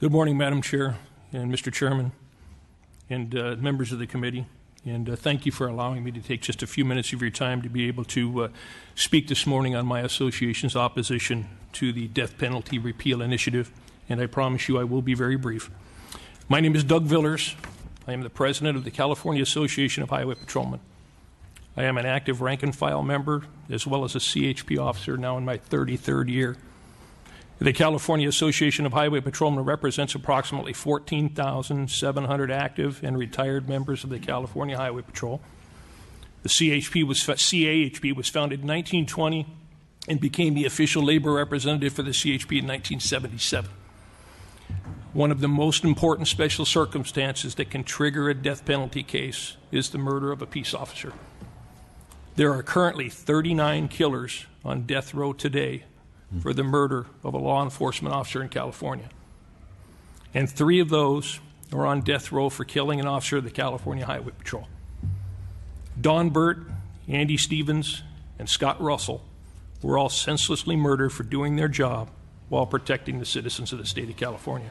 Good morning, Madam Chair and Mr. Chairman and members of the committee. And thank you for allowing me to take just a few minutes of your time to be able to speak this morning on my association's opposition to the death penalty repeal initiative. And I promise you I will be very brief. My name is Doug Villers. I am the president of the California Association of Highway Patrolmen. I am an active rank and file member as well as a CHP officer now in my 33rd year. The California Association of Highway Patrolmen represents approximately 14,700 active and retired members of the California Highway Patrol. The CAHP was founded in 1920 and became the official labor representative for the CHP in 1977. One of the most important special circumstances that can trigger a death penalty case is the murder of a peace officer. There are currently 39 killers on death row today for the murder of a law enforcement officer in California. And 3 of those are on death row for killing an officer of the California Highway Patrol. Don Burt, Andy Stevens, and Scott Russell were all senselessly murdered for doing their job while protecting the citizens of the state of California.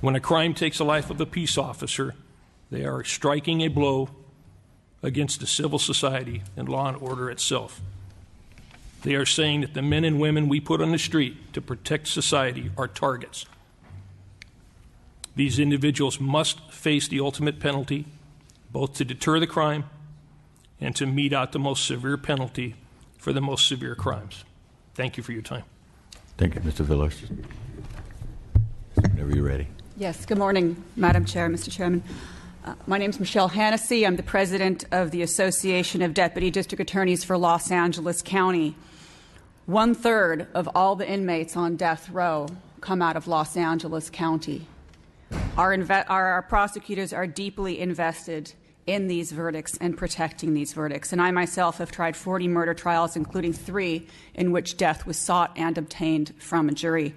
When a crime takes the life of a peace officer, they are striking a blow against the civil society and law and order itself. They are saying that the men and women we put on the street to protect society are targets. These individuals must face the ultimate penalty, both to deter the crime and to mete out the most severe penalty for the most severe crimes. Thank you for your time. Thank you, Mr. Villers. Whenever you're ready. Yes, good morning, Madam Chair, Mr. Chairman. My name is Michelle Hannessy. I'm the president of the Association of Deputy District Attorneys for Los Angeles County. 1/3 of all the inmates on death row come out of Los Angeles County. Our prosecutors are deeply invested in these verdicts and protecting these verdicts. And I myself have tried 40 murder trials, including 3 in which death was sought and obtained from a jury.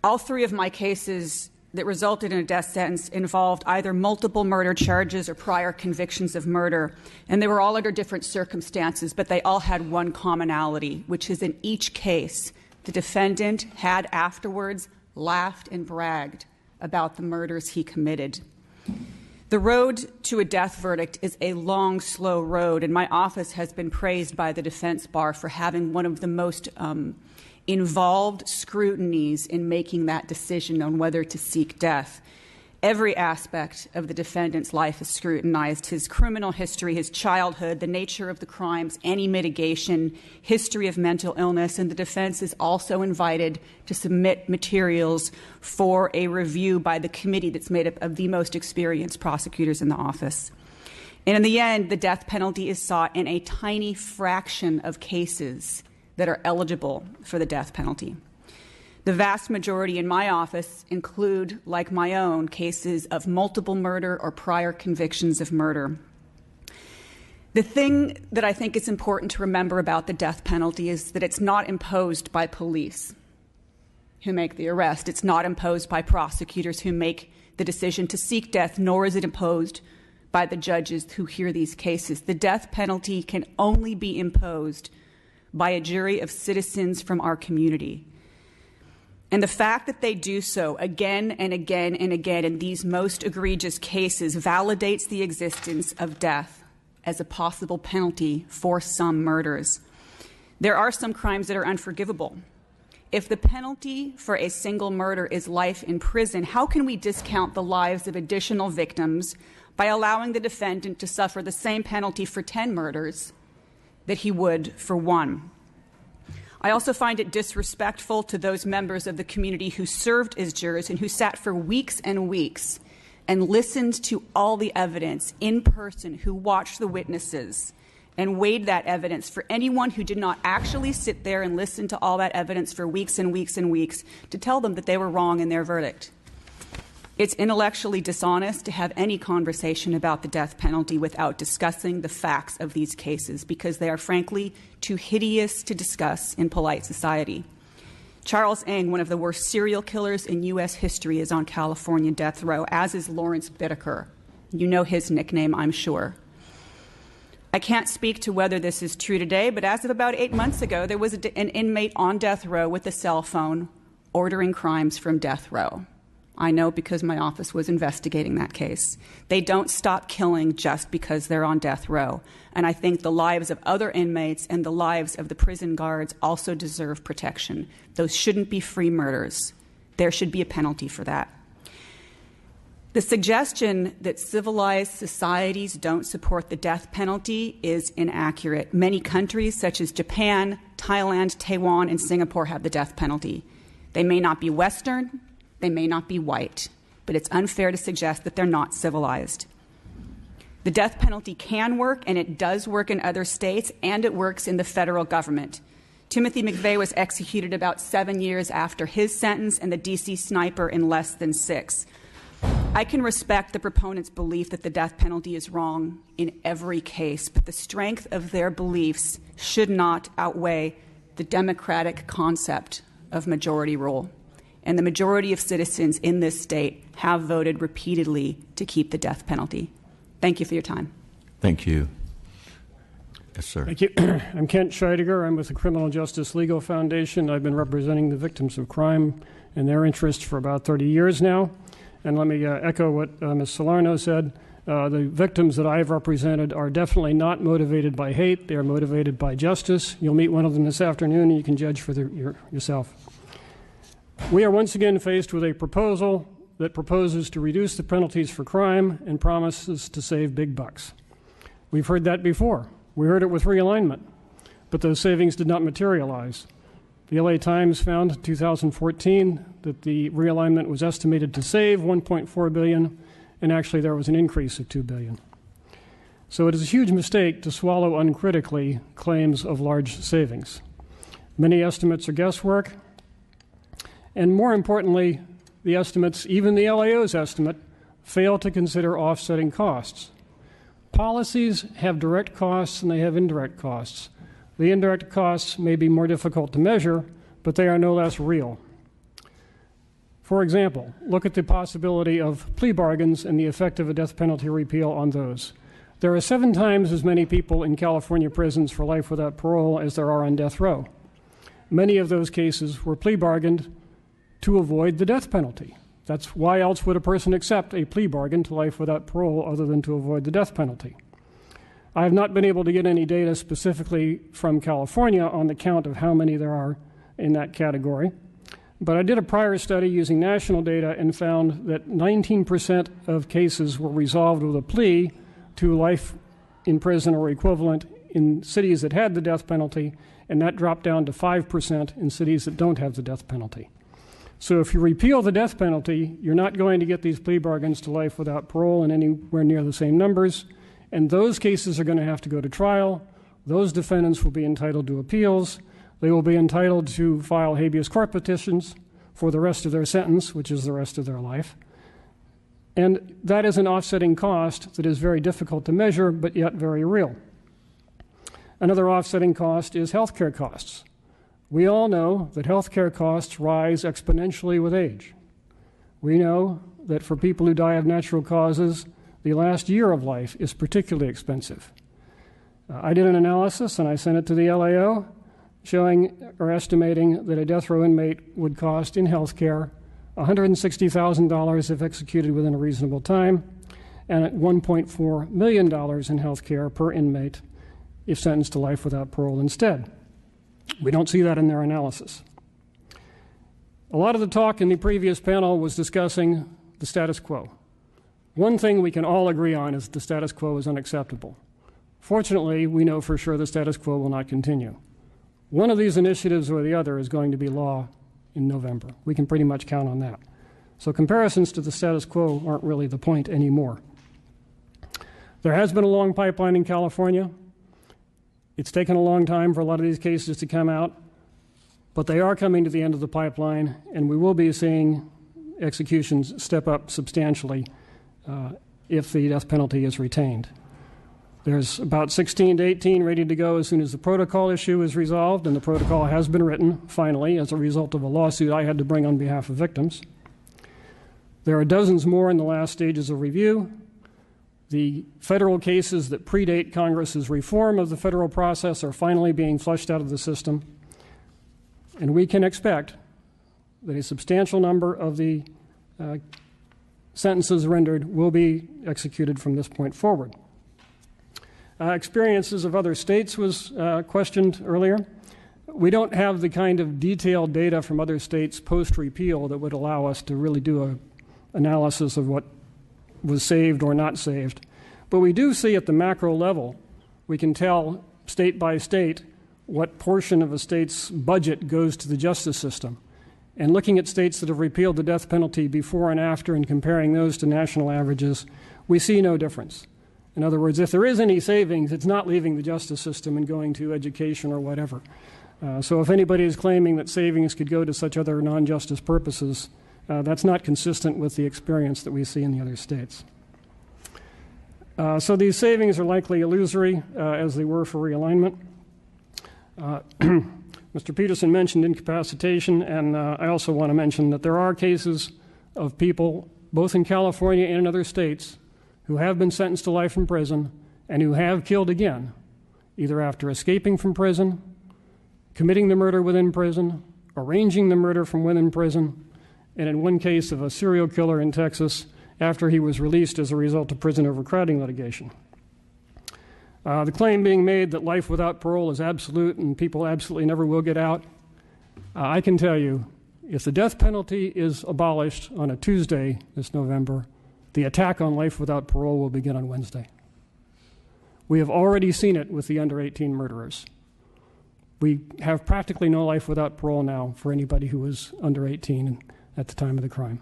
All 3 of my cases that resulted in a death sentence involved either multiple murder charges or prior convictions of murder. And they were all under different circumstances, but they all had one commonality, which is in each case, the defendant had afterwards laughed and bragged about the murders he committed. The road to a death verdict is a long, slow road, and my office has been praised by the defense bar for having one of the most involved scrutinies in making that decision on whether to seek death. Every aspect of the defendant's life is scrutinized: his criminal history, his childhood, the nature of the crimes, any mitigation, history of mental illness, and the defense is also invited to submit materials for a review by the committee that's made up of the most experienced prosecutors in the office. And in the end, the death penalty is sought in a tiny fraction of cases that are eligible for the death penalty. The vast majority in my office include, like my own, cases of multiple murder or prior convictions of murder. The thing that I think is important to remember about the death penalty is that it's not imposed by police who make the arrest. It's not imposed by prosecutors who make the decision to seek death, nor is it imposed by the judges who hear these cases. The death penalty can only be imposed by a jury of citizens from our community. And the fact that they do so again and again and again in these most egregious cases validates the existence of death as a possible penalty for some murders. There are some crimes that are unforgivable. If the penalty for a single murder is life in prison, how can we discount the lives of additional victims by allowing the defendant to suffer the same penalty for 10 murders that he would for 1? I also find it disrespectful to those members of the community who served as jurors and who sat for weeks and weeks and listened to all the evidence in person, who watched the witnesses and weighed that evidence. For anyone who did not actually sit there and listen to all that evidence for weeks and weeks and weeks, to tell them that they were wrong in their verdict. It's intellectually dishonest to have any conversation about the death penalty without discussing the facts of these cases, because they are frankly too hideous to discuss in polite society. Charles Ng, one of the worst serial killers in U.S. history, is on California death row, as is Lawrence Bittaker. You know his nickname, I'm sure. I can't speak to whether this is true today, but as of about 8 months ago, there was an inmate on death row with a cell phone ordering crimes from death row. I know because my office was investigating that case. They don't stop killing just because they're on death row. And I think the lives of other inmates and the lives of the prison guards also deserve protection. Those shouldn't be free murders. There should be a penalty for that. The suggestion that civilized societies don't support the death penalty is inaccurate. Many countries, such as Japan, Thailand, Taiwan, and Singapore, have the death penalty. They may not be Western, they may not be white, but it's unfair to suggest that they're not civilized. The death penalty can work, and it does work in other states, and it works in the federal government. Timothy McVeigh was executed about 7 years after his sentence, and the D.C. sniper in less than 6. I can respect the proponents' belief that the death penalty is wrong in every case, but the strength of their beliefs should not outweigh the democratic concept of majority rule. And the majority of citizens in this state have voted repeatedly to keep the death penalty. Thank you for your time. Thank you. Yes, sir. Thank you. I'm Kent Scheidegger. I'm with the Criminal Justice Legal Foundation. I've been representing the victims of crime and their interests for about 30 years now. And let me echo what Ms. Salerno said. The victims that I have represented are definitely not motivated by hate. They are motivated by justice. You'll meet one of them this afternoon, and you can judge for yourself. We are once again faced with a proposal that proposes to reduce the penalties for crime and promises to save big bucks. We've heard that before. We heard it with realignment, but those savings did not materialize. The LA Times found in 2014 that the realignment was estimated to save $1.4 billion, and actually there was an increase of $2 billion. So it is a huge mistake to swallow uncritically claims of large savings. Many estimates are guesswork, and more importantly, the estimates, even the LAO's estimate, fail to consider offsetting costs. Policies have direct costs and they have indirect costs. The indirect costs may be more difficult to measure, but they are no less real. For example, look at the possibility of plea bargains and the effect of a death penalty repeal on those. There are 7 times as many people in California prisons for life without parole as there are on death row. Many of those cases were plea bargained to avoid the death penalty. That's why else would a person accept a plea bargain to life without parole other than to avoid the death penalty? I have not been able to get any data specifically from California on the count of how many there are in that category, but I did a prior study using national data and found that 19% of cases were resolved with a plea to life in prison or equivalent in cities that had the death penalty, and that dropped down to 5% in cities that don't have the death penalty. So if you repeal the death penalty, you're not going to get these plea bargains to life without parole in anywhere near the same numbers, and those cases are going to have to go to trial. Those defendants will be entitled to appeals. They will be entitled to file habeas corpus petitions for the rest of their sentence, which is the rest of their life. And that is an offsetting cost that is very difficult to measure, but yet very real. Another offsetting cost is healthcare costs. We all know that healthcare costs rise exponentially with age. We know that for people who die of natural causes, the last year of life is particularly expensive. I did an analysis, and I sent it to the LAO, showing or estimating that a death row inmate would cost in healthcare $160,000 if executed within a reasonable time, and at $1.4 million in healthcare per inmate if sentenced to life without parole instead. We don't see that in their analysis. A lot of the talk in the previous panel was discussing the status quo. One thing we can all agree on is the status quo is unacceptable. Fortunately, we know for sure the status quo will not continue. One of these initiatives or the other is going to be law in November. We can pretty much count on that. So comparisons to the status quo aren't really the point anymore. There has been a long pipeline in California. It's taken a long time for a lot of these cases to come out, but they are coming to the end of the pipeline, and we will be seeing executions step up substantially if the death penalty is retained. There's about 16 to 18 ready to go as soon as the protocol issue is resolved, and the protocol has been written, finally, as a result of a lawsuit I had to bring on behalf of victims. There are dozens more in the last stages of review. The federal cases that predate Congress's reform of the federal process are finally being flushed out of the system, and we can expect that a substantial number of the sentences rendered will be executed from this point forward. Experiences of other states was questioned earlier. We don't have the kind of detailed data from other states post-repeal that would allow us to really do an analysis of what was saved or not saved. But we do see at the macro level, we can tell state by state what portion of a state's budget goes to the justice system. And looking at states that have repealed the death penalty before and after and comparing those to national averages, we see no difference. In other words, if there is any savings, it's not leaving the justice system and going to education or whatever. So if anybody is claiming that savings could go to such other non-justice purposes, that's not consistent with the experience that we see in the other states. So these savings are likely illusory, as they were for realignment. Mr. Peterson mentioned incapacitation, and I also want to mention that there are cases of people, both in California and in other states, who have been sentenced to life in prison and who have killed again, either after escaping from prison, committing the murder within prison, arranging the murder from within prison, and in one case of a serial killer in Texas, after he was released as a result of prison overcrowding litigation. The claim being made that life without parole is absolute and people absolutely never will get out, I can tell you, if the death penalty is abolished on a Tuesday this November, the attack on life without parole will begin on Wednesday. We have already seen it with the under 18 murderers. We have practically no life without parole now for anybody who was under 18 at the time of the crime.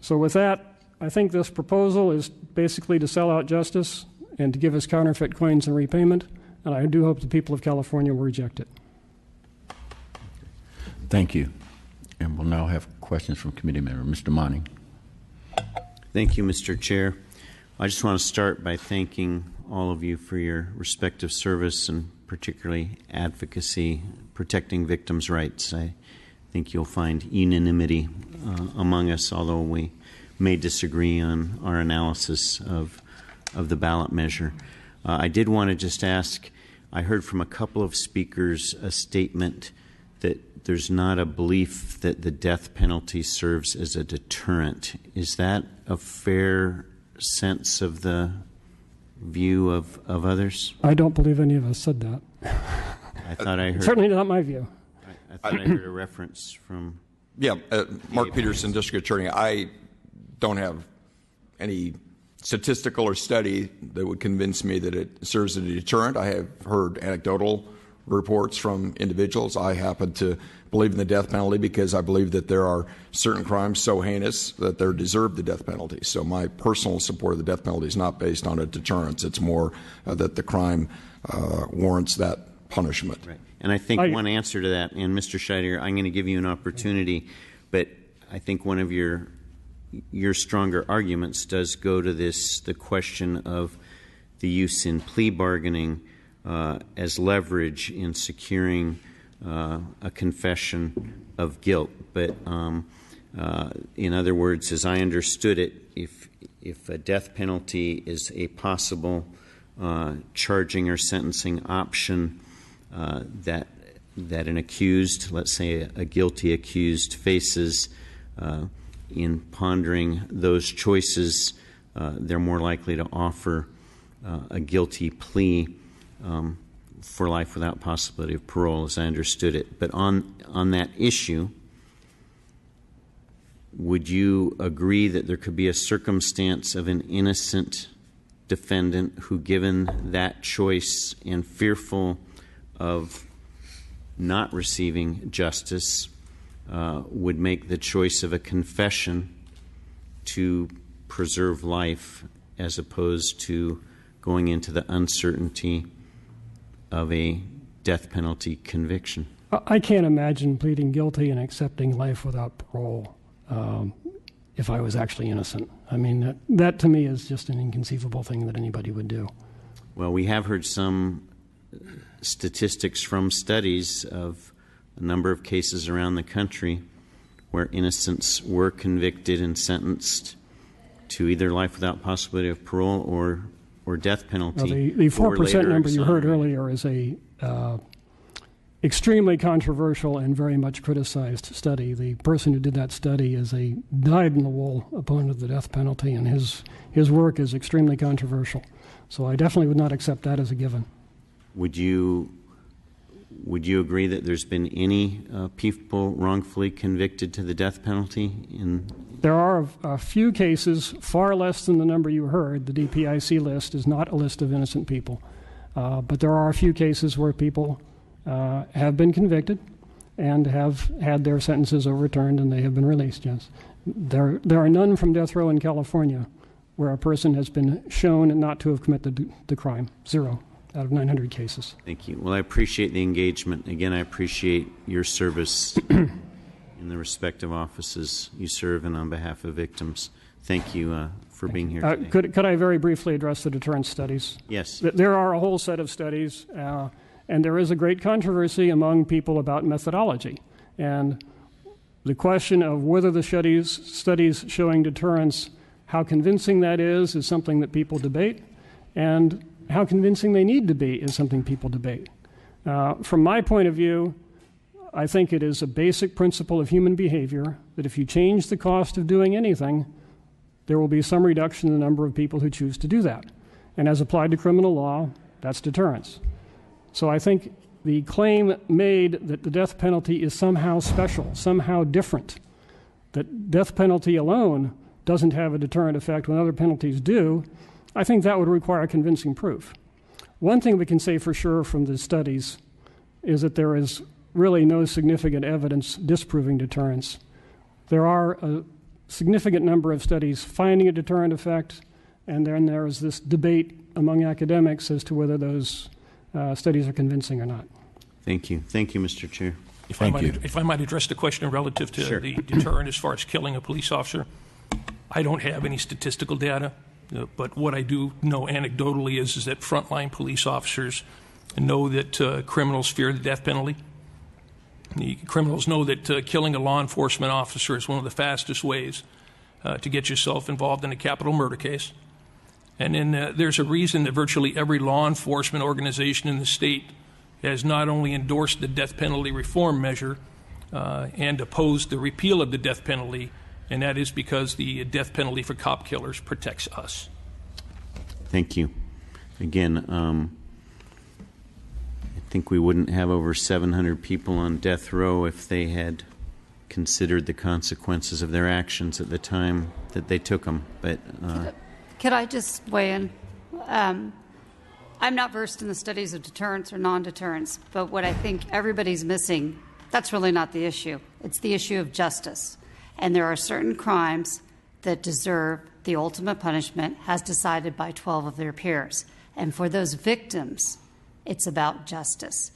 So with that, I think this proposal is basically to sell out justice and to give us counterfeit coins in repayment, and I do hope the people of California will reject it. Thank you. And we'll now have questions from committee member. Mr. Monning. Thank you, Mr. Chair. I just want to start by thanking all of you for your respective service and particularly advocacy, protecting victims' rights. I think you'll find unanimity among us, although we may disagree on our analysis of the ballot measure. I did want to just ask, I heard from a couple of speakers a statement that there's not a belief that the death penalty serves as a deterrent. Is that a fair sense of the view of others? I don't believe any of us said that. I thought I heard. Certainly not my view. I thought I heard a reference from. Yeah, Mark Peterson, District Attorney. I don't have any statistical or study that would convince me that it serves as a deterrent. I have heard anecdotal reports from individuals. I happen to believe in the death penalty because I believe that there are certain crimes so heinous that they deserve the death penalty. So my personal support of the death penalty is not based on a deterrence. It's more that the crime warrants that punishment. Right. And I think one answer to that, and Mr. Scheider, I'm going to give you an opportunity, but I think one of your stronger arguments does go to the question of the use in plea bargaining as leverage in securing a confession of guilt. But in other words, as I understood it, if a death penalty is a possible charging or sentencing option that an accused, let's say a guilty accused, faces in pondering those choices, they're more likely to offer a guilty plea for life without possibility of parole, as I understood it. But on that issue, would you agree that there could be a circumstance of an innocent defendant who, given that choice and fearful of not receiving justice, would make the choice of a confession to preserve life as opposed to going into the uncertainty of a death penalty conviction? I can't imagine pleading guilty and accepting life without parole if I was actually innocent. I mean, that to me is just an inconceivable thing that anybody would do. Well, we have heard some statistics from studies of a number of cases around the country where innocents were convicted and sentenced to either life without possibility of parole or death penalty. The 4% number you heard earlier is a extremely controversial and very much criticized study. The person who did that study is a dyed-in-the-wool opponent of the death penalty, and his work is extremely controversial. So I definitely would not accept that as a given. Would you agree that there's been any people wrongfully convicted to the death penalty? There are a few cases, far less than the number you heard. The DPIC list is not a list of innocent people. But there are a few cases where people have been convicted and have had their sentences overturned and they have been released, yes. There are none from death row in California where a person has been shown not to have committed the crime. 0 out of 900 cases. Thank you. Well, I appreciate the engagement. Again, I appreciate your service in the respective offices you serve and on behalf of victims. Thank you for being here today. Could I very briefly address the deterrence studies? Yes. There are a whole set of studies, and there is a great controversy among people about methodology. And the question of whether the studies showing deterrence, how convincing that is something that people debate, and how convincing they need to be is something people debate. From my point of view, I think it is a basic principle of human behavior that if you change the cost of doing anything, there will be some reduction in the number of people who choose to do that. And as applied to criminal law, that's deterrence. So I think the claim made that the death penalty is somehow special, somehow different, that death penalty alone doesn't have a deterrent effect when other penalties do, I think that would require convincing proof. One thing we can say for sure from the studies is that there is really no significant evidence disproving deterrence. There are a significant number of studies finding a deterrent effect, and then there is this debate among academics as to whether those studies are convincing or not. Thank you. Thank you, Mr. Chair. If I might address the question relative to Sure. the deterrent as far as killing a police officer, I don't have any statistical data, but what I do know anecdotally is that frontline police officers know that criminals fear the death penalty. The criminals know that killing a law enforcement officer is one of the fastest ways to get yourself involved in a capital murder case. And then there's a reason that virtually every law enforcement organization in the state has not only endorsed the death penalty reform measure and opposed the repeal of the death penalty, and that is because the death penalty for cop killers protects us. Thank you. Again, I think we wouldn't have over 700 people on death row if they had considered the consequences of their actions at the time that they took them. But could I just weigh in? I'm not versed in the studies of deterrence or non-deterrence, but what I think everybody's missing, that's really not the issue. It's the issue of justice. And there are certain crimes that deserve the ultimate punishment as decided by 12 of their peers. And for those victims, it's about justice.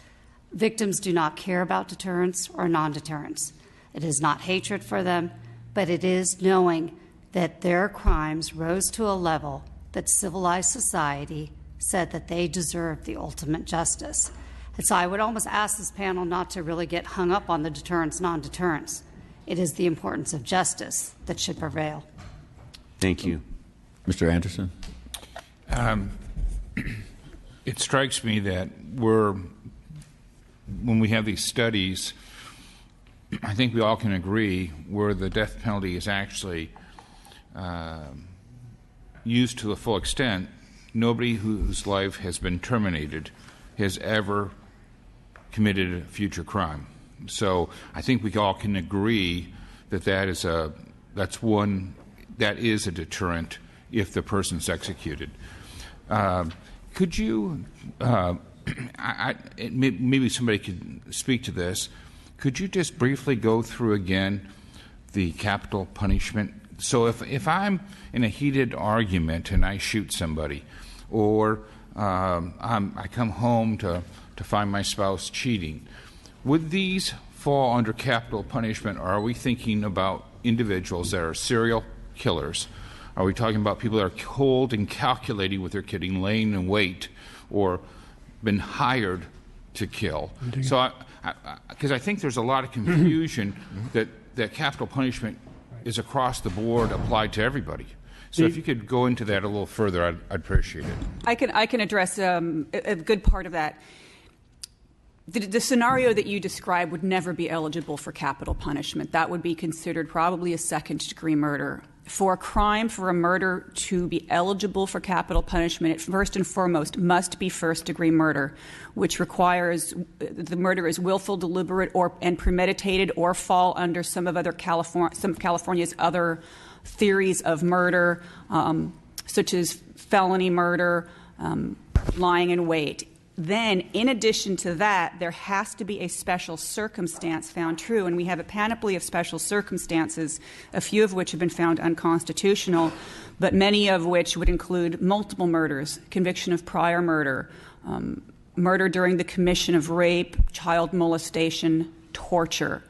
Victims do not care about deterrence or non-deterrence. It is not hatred for them, but it is knowing that their crimes rose to a level that civilized society said that they deserve the ultimate justice. And so I would almost ask this panel not to really get hung up on the deterrence, non-deterrence. It is the importance of justice that should prevail. thank you. Mr. Anderson? It strikes me that when we have these studies, I think we all can agree where the death penalty is actually used to the full extent, nobody whose life has been terminated has ever committed a future crime. So I think we all can agree that that is a deterrent if the person's executed. Could you, maybe somebody could speak to this, could you just briefly go through again the capital punishment? So if I'm in a heated argument and I shoot somebody, or I come home to find my spouse cheating, would these fall under capital punishment, or are we thinking about individuals that are serial killers? Are we talking about people that are cold and calculating with their killing, laying in wait, or been hired to kill? So, because I think there's a lot of confusion that capital punishment is across the board applied to everybody. So if you could go into that a little further, I'd appreciate it. I can address a good part of that. the scenario that you described would never be eligible for capital punishment. That would be considered probably a second-degree murder. For a crime, for a murder to be eligible for capital punishment, it first and foremost must be first-degree murder, which requires the murder is willful, deliberate, and premeditated, or fall under some of California's other theories of murder, such as felony murder, lying in wait. Then, in addition to that, there has to be a special circumstance found true, and we have a panoply of special circumstances, a few of which have been found unconstitutional, but many of which would include multiple murders, conviction of prior murder, murder during the commission of rape, child molestation, torture.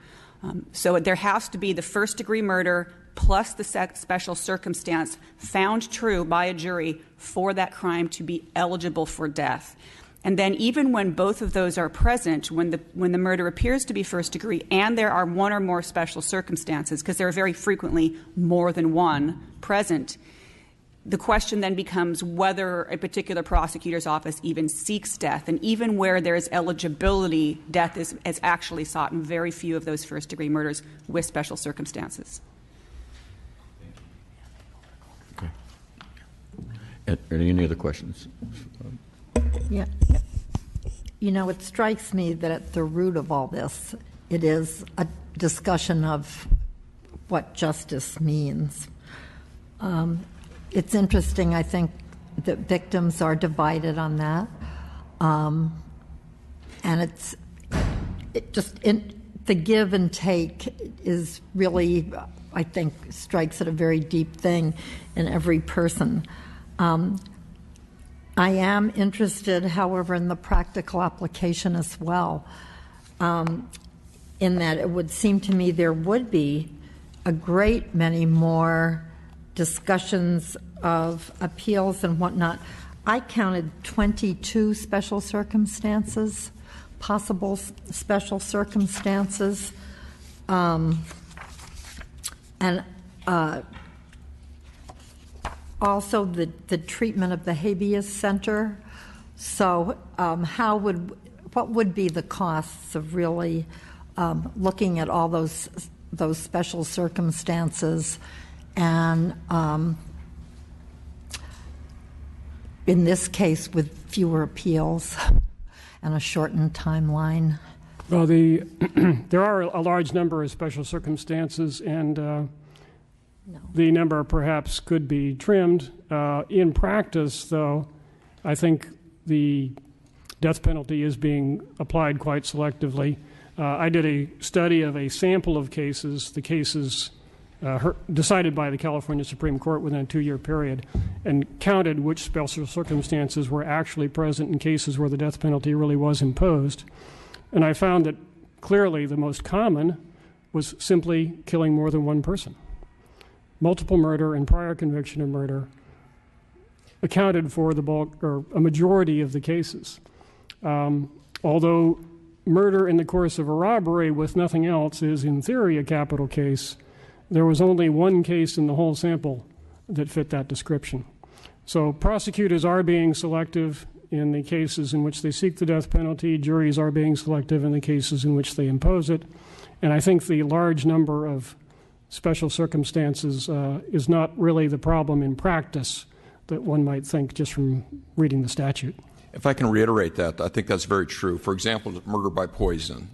So there has to be the first-degree murder plus the special circumstance found true by a jury for that crime to be eligible for death. And then even when both of those are present, when the murder appears to be first degree and there are one or more special circumstances, because there are very frequently more than one present, the question then becomes whether a particular prosecutor's office even seeks death. And even where there is eligibility, death is actually sought in very few of those first-degree murders with special circumstances. Okay. Are there any other questions? Yeah. You know, it strikes me that at the root of all this, it is a discussion of what justice means. It's interesting, I think, that victims are divided on that. And the give and take is really, I think, strikes at a very deep thing in every person. I am interested, however, in the practical application as well, in that it would seem to me there would be a great many more discussions of appeals and whatnot. I counted 22 special circumstances, possible special circumstances, and also the treatment of the habeas center. So what would be the costs of really looking at all those special circumstances and in this case with fewer appeals and a shortened timeline? Well, there are a large number of special circumstances, and the number perhaps could be trimmed. In practice, though, I think the death penalty is being applied quite selectively. I did a study of a sample of cases, the cases decided by the California Supreme Court within a 2-year period, and counted which special circumstances were actually present in cases where the death penalty really was imposed. And I found that clearly the most common was simply killing more than one person. Multiple murder and prior conviction of murder accounted for the bulk or a majority of the cases. Although murder in the course of a robbery with nothing else is in theory a capital case, there was only one case in the whole sample that fit that description. So prosecutors are being selective in the cases in which they seek the death penalty. Juries are being selective in the cases in which they impose it. And I think the large number of special circumstances is not really the problem in practice that one might think just from reading the statute. If I can reiterate that, I think that's very true. For example, murder by poison.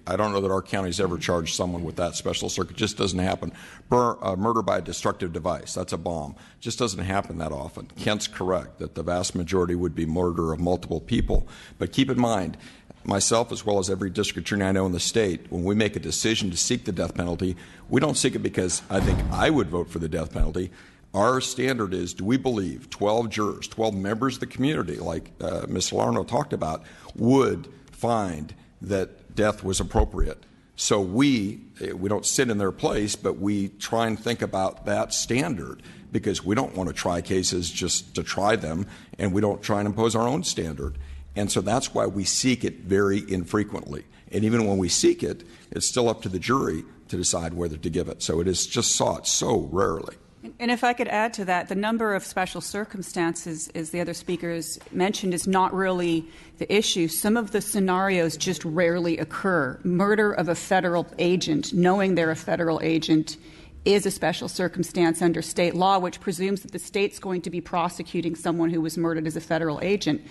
I don't know that our county's ever charged someone with that special circuit. It just doesn't happen. Murder by a destructive device. That's a bomb. It just doesn't happen that often. Kent's correct that the vast majority would be murder of multiple people. But keep in mind, myself as well as every district attorney I know in the state, when we make a decision to seek the death penalty, we don't seek it because I think I would vote for the death penalty. Our standard is, do we believe 12 jurors, 12 members of the community, like Ms. Salerno talked about, would find that death was appropriate? So we don't sit in their place, but we try and think about that standard because we don't want to try cases just to try them, and we don't try and impose our own standard. And so that's why we seek it very infrequently. And even when we seek it, it's still up to the jury to decide whether to give it. So it is just sought so rarely. And if I could add to that, the number of special circumstances, as the other speakers mentioned, is not really the issue. Some of the scenarios just rarely occur. Murder of a federal agent, knowing they're a federal agent, is a special circumstance under state law, which presumes that the state's going to be prosecuting someone who was murdered as a federal agent.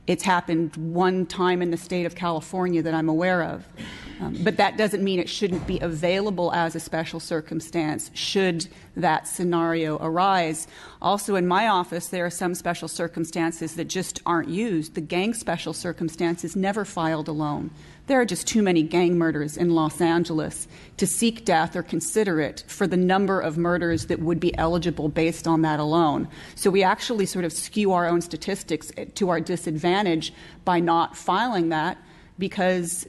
It's happened one time in the state of California that I'm aware of. But that doesn't mean it shouldn't be available as a special circumstance should that scenario arise. Also, in my office, there are some special circumstances that just aren't used. The gang special circumstance is never filed alone. There are just too many gang murders in Los Angeles to seek death or consider it for the number of murders that would be eligible based on that alone. So we actually sort of skew our own statistics to our disadvantage by not filing that, because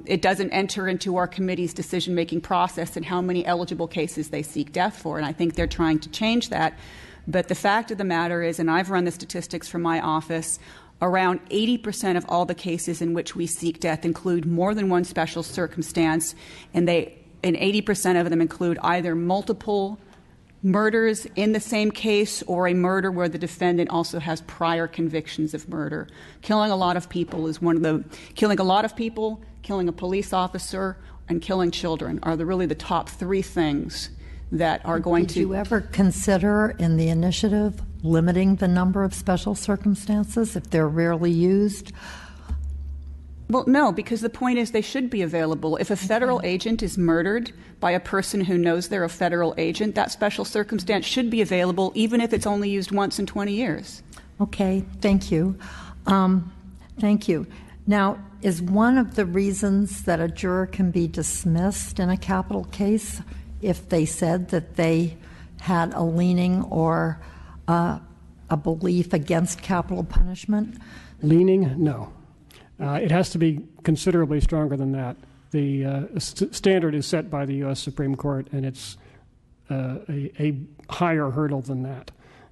it doesn't enter into our committee's decision-making process and how many eligible cases they seek death for. And I think they're trying to change that. But the fact of the matter is, and I've run the statistics from my office, around 80% of all the cases in which we seek death include more than one special circumstance, and 80% of them include either multiple murders in the same case or a murder where the defendant also has prior convictions of murder. Killing a lot of people is killing a police officer, and killing children are really the top three things that are going to... Did you ever consider in the initiative limiting the number of special circumstances if they're rarely used? Well, no, because the point is they should be available. If a federal agent is murdered by a person who knows they're a federal agent, that special circumstance should be available even if it's only used once in 20 years. Okay, thank you. Thank you. Now, is one of the reasons that a juror can be dismissed in a capital case if they said that they had a leaning or a belief against capital punishment? Leaning? No. It has to be considerably stronger than that. The standard is set by the U.S. Supreme Court, and it's a higher hurdle than that.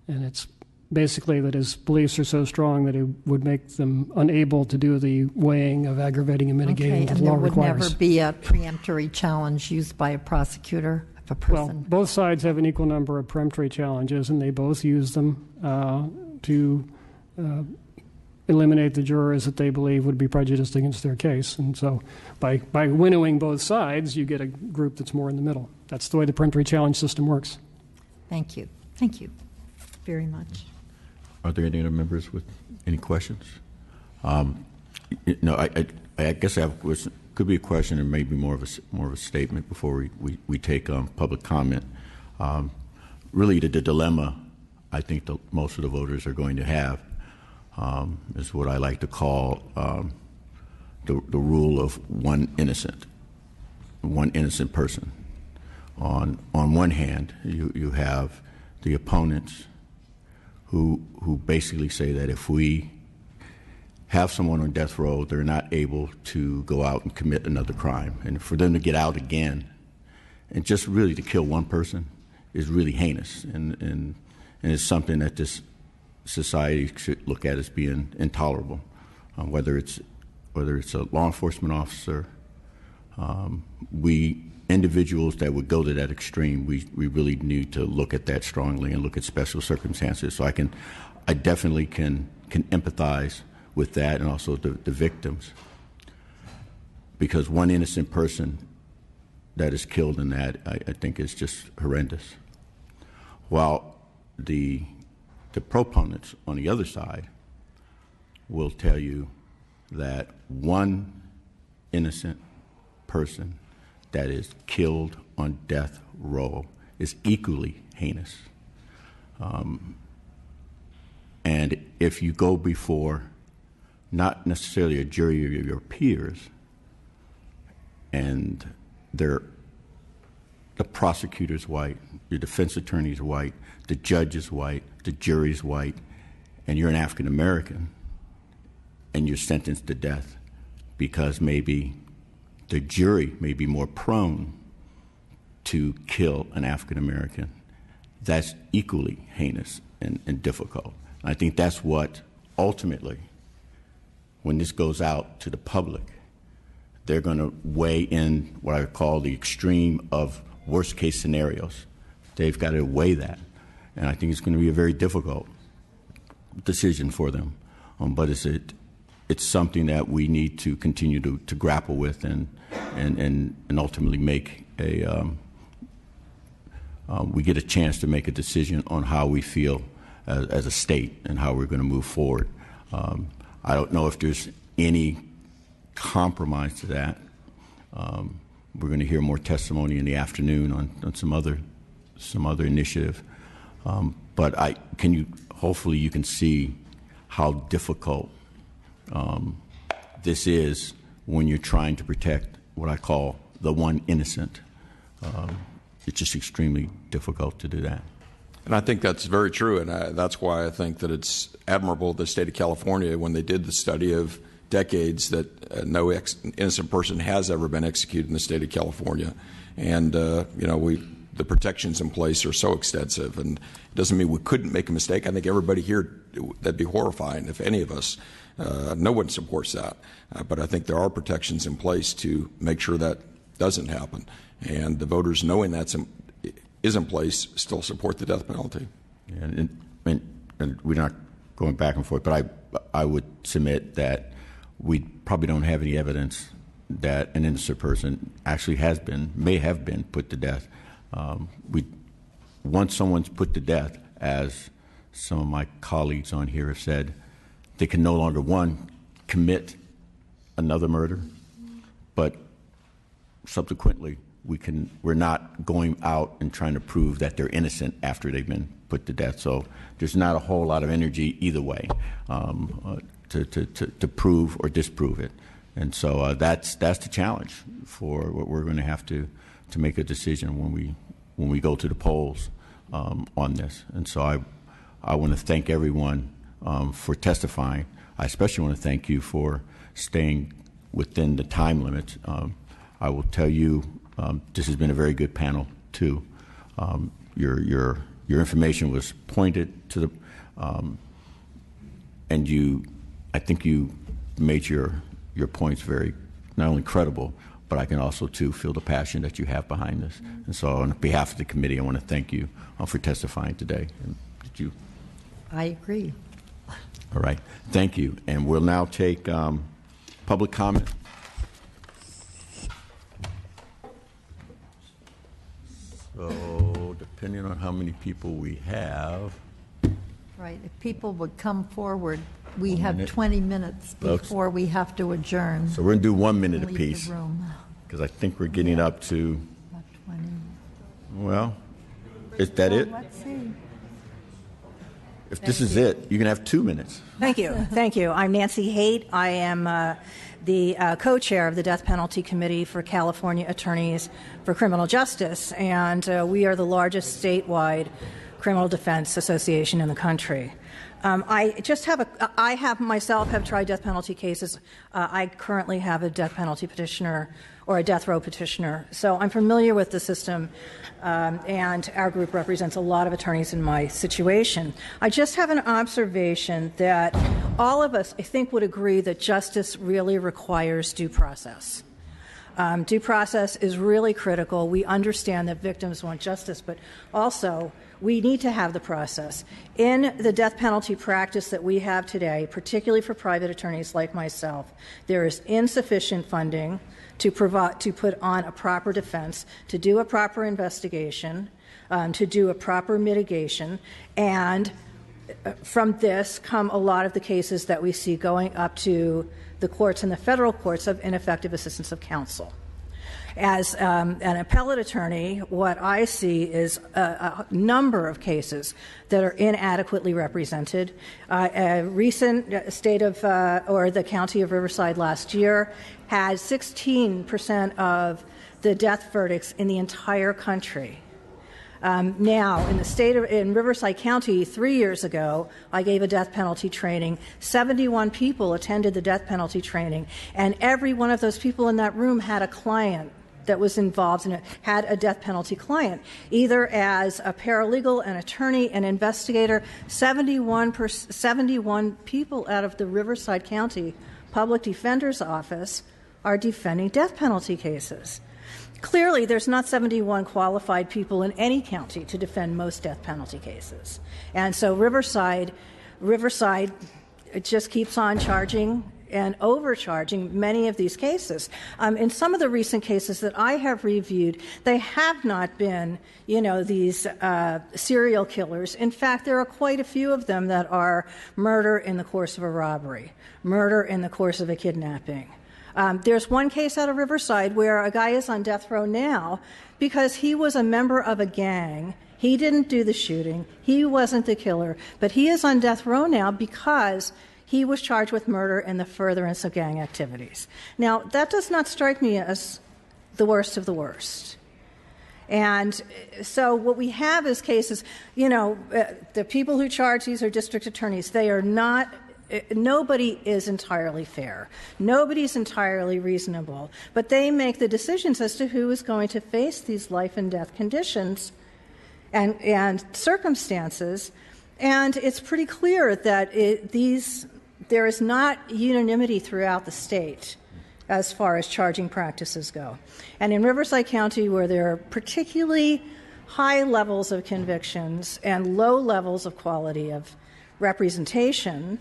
And it's basically that his beliefs are so strong that it would make them unable to do the weighing of aggravating and mitigating that the law requires. And there would never be a preemptory challenge used by a prosecutor if a person... Well, both sides have an equal number of preemptory challenges, and they both use them to eliminate the jurors that they believe would be prejudiced against their case. And so by winnowing both sides, you get a group that's more in the middle. That's the way the preemptory challenge system works. Thank you. Thank you very much. Are there any other members with any questions? No, I guess I have a question. Could be a question and maybe more of a statement before we take public comment. Really, the dilemma I think most of the voters are going to have is what I like to call the rule of one innocent person. On one hand, you have the opponents who basically say that if we have someone on death row, they're not able to go out and commit another crime. And for them to get out again and just really to kill one person is really heinous. And it's something that this society should look at as being intolerable, whether it's a law enforcement officer, individuals that would go to that extreme, we really need to look at that strongly and look at special circumstances. So I definitely can empathize with that, and also the victims, because one innocent person that is killed in that, I think is just horrendous. While the proponents on the other side will tell you that one innocent person that is killed on death row is equally heinous. And if you go before not necessarily a jury of your peers, and the prosecutor's white, your defense attorney's white, the judge is white, the jury's white, and you're an African American, and you're sentenced to death because maybe the jury may be more prone to kill an African American, that's equally heinous and difficult. I think that's what ultimately, when this goes out to the public, they're going to weigh in what I call the extreme of worst case scenarios. They've got to weigh that. and I think it's going to be a very difficult decision for them. But it's something that we need to continue to grapple with and ultimately make we get a chance to make a decision on how we feel as a state and how we're going to move forward. I don't know if there's any compromise to that. We're going to hear more testimony in the afternoon on some other initiative. But hopefully you can see how difficult this is when you're trying to protect what I call the one innocent. It's just extremely difficult to do that. And I think that's very true, and that's why I think that it's admirable the state of California, when they did the study of decades, that no innocent person has ever been executed in the state of California. And, the protections in place are so extensive, and it doesn't mean we couldn't make a mistake. I think everybody here, that'd be horrifying if any of us, no one supports that. But I think there are protections in place to make sure that doesn't happen. And the voters, knowing that is in place, still support the death penalty. And we're not going back and forth, but I would submit that we probably don't have any evidence that an innocent person actually may have been put to death. Once someone's put to death, as some of my colleagues on here have said, they can no longer, one, commit another murder, but subsequently we're not going out and trying to prove that they're innocent after they've been put to death. So there's not a whole lot of energy either way to prove or disprove it. And so that's the challenge for what we're going to have to make a decision when we go to the polls on this. And so I want to thank everyone for testifying. I especially want to thank you for staying within the time limit. I will tell you, this has been a very good panel too. Your information was pointed to the, and I think you made your points very not only credible, but I can also too feel the passion that you have behind this. And so, on behalf of the committee, I want to thank you for testifying today. And did you? I agree. All right, thank you. And we'll now take public comment. So, depending on how many people we have. Right, if people would come forward, we have 20 minutes before we have to adjourn. So we're going to do 1 minute Leave apiece, the room. because I think we're getting up to, About 20. well, is that it? Let's see. If this is it, you can have 2 minutes. Thank you. Thank you. I'm Nancy Haight. I am the co-chair of the Death Penalty Committee for California Attorneys for Criminal Justice, and we are the largest statewide criminal defense association in the country. I myself have tried death penalty cases. I currently have a death penalty petitioner or a death row petitioner. So I'm familiar with the system, and our group represents a lot of attorneys in my situation. I just have an observation that all of us, I think, would agree that justice really requires due process. Due process is really critical. We understand that victims want justice, but also we need to have the process. In the death penalty practice that we have today, particularly for private attorneys like myself, there is insufficient funding to put on a proper defense, to do a proper investigation, to do a proper mitigation, and from this come a lot of the cases that we see going up to the courts and the federal courts of ineffective assistance of counsel. As an appellate attorney, what I see is a number of cases that are inadequately represented. A recent state of, or the county of Riverside last year had 16% of the death verdicts in the entire country. Now, in Riverside County 3 years ago, I gave a death penalty training. 71 people attended the death penalty training, and every one of those people in that room had a client that was involved in it, had a death penalty client, either as a paralegal, an attorney, an investigator. 71 people out of the Riverside County Public Defender's Office are defending death penalty cases. Clearly, there's not 71 qualified people in any county to defend most death penalty cases. And so Riverside it just keeps on charging and overcharging many of these cases. In some of the recent cases that I have reviewed, they have not been, these serial killers. In fact, there are quite a few of them that are murder in the course of a robbery, murder in the course of a kidnapping. There's one case out of Riverside where a guy is on death row now because he was a member of a gang. He didn't do the shooting. He wasn't the killer. But he is on death row now because he was charged with murder and the furtherance of gang activities. Now, that does not strike me as the worst of the worst. And so what we have is cases, the people who charge these are district attorneys. They are not, nobody is entirely fair. Nobody's entirely reasonable. But they make the decisions as to who is going to face these life and death conditions and circumstances. And it's pretty clear that there is not unanimity throughout the state as far as charging practices go. And in Riverside County, where there are particularly high levels of convictions and low levels of quality of representation,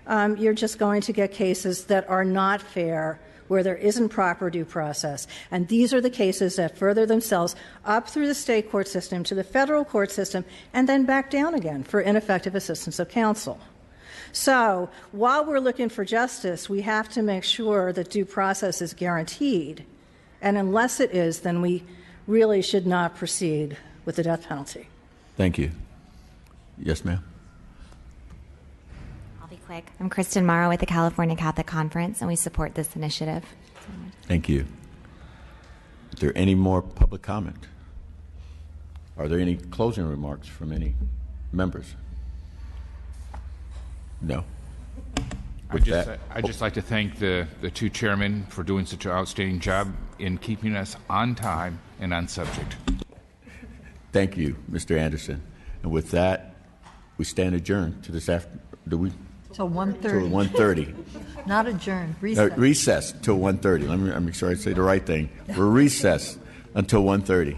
you're just going to get cases that are not fair, where there isn't proper due process. And these are the cases that further themselves up through the state court system to the federal court system and then back down again for ineffective assistance of counsel. So while we're looking for justice, we have to make sure that due process is guaranteed. And unless it is, then we really should not proceed with the death penalty. Thank you. Yes, ma'am. I'll be quick. I'm Kristen Morrow with the California Catholic Conference, and we support this initiative. Thank you. Is there any more public comment? Are there any closing remarks from any members? No. I'd just like to thank the two chairmen for doing such an outstanding job in keeping us on time and on subject. Thank you, Mr. Anderson. And with that, we stand adjourned to this after. Do we? Till 1:30. Till 1:30. Not adjourned. Recess. Recess till 1:30. I'm sure I say the right thing. We're recessed until 1:30.